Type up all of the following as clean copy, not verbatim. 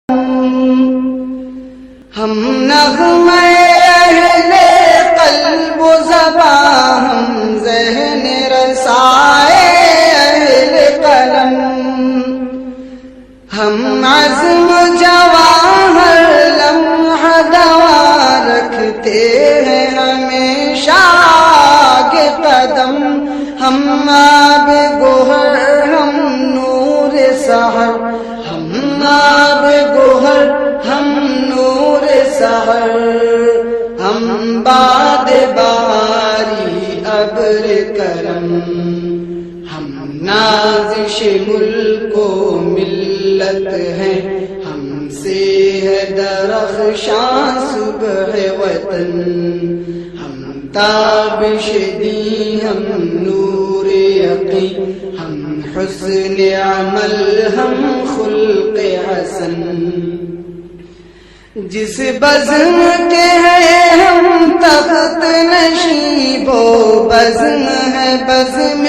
ہم نغمہ اہل قلب و زبان، ہم ذہن رسائے اہل قلم، ہم عزم جواہر لمحہ دوا رکھتے ہیں ہمیشہ آگے قدم، ہم آب گوہر ہم نور سحر، ہم آب گوہر ہم نور سحر، ہم باد باری ابر کرم، ہم نازش ملک و ملت ہیں، ہم سے ہے درخشاں صبح وطن، ہم تابش دی ہم نور یقین، ہم حسن عمل ہم خلق حسن، جس بزم کے ہیں ہم تخت نشین، وہ بزم ہے بزم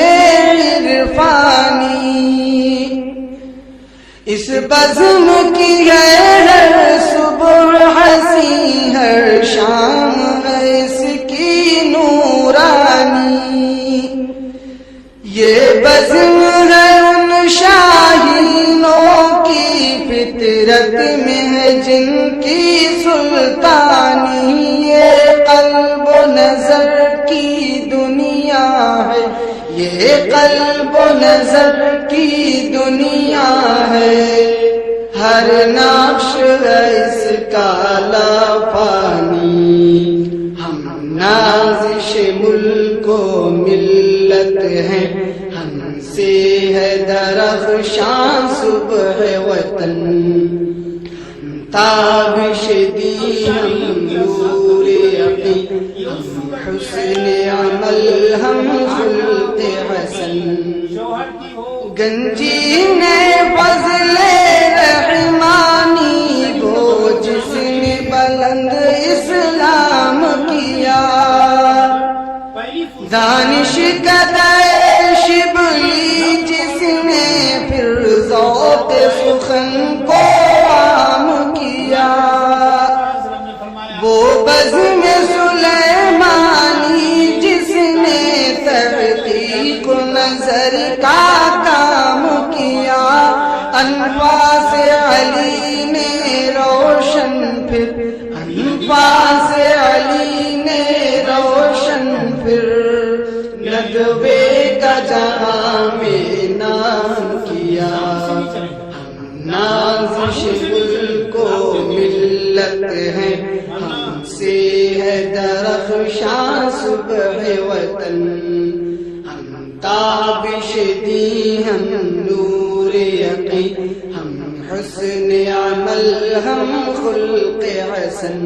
عرفانی، اس بزم کی ہے ہر صبح حسین، ہر شام ہے اس کی نورانی، یہ بزم ہے ان شاہینوں کی فطرت میں ہے جن کی سلطانی، یہ قلب و نظر کی دنیا ہے، یہ قلب و نظر کی دنیا ہے، ہر نقش ہے اس کا لافانی، ہم نازش ملک و ملت ہیں، ہم سے ہے درخشاں صبح وطن، تابش دی ہم نور یقین، ہم حسن عمل ہم خلق حسن، گنجین فضل رحمانی وہ جس نے بلند اسلام کیا، دانش قدر شبلی جس نے پھر ذوق سخن کو عام کیا، وہ بزم سلیمانی جس نے تحقیق نظر کا کام کیا، انفاس علی نے روشن پھر، انفاس علی نے روشن پھر، ندوے کا جہاں میں نام کیا، ہم نازش ملک و ملت ہیں، ہم سے ہے درخشاں صبح وطن، ہم تابش دی ہم نور یقین، ہم حسن عمل ہم خلق حسن۔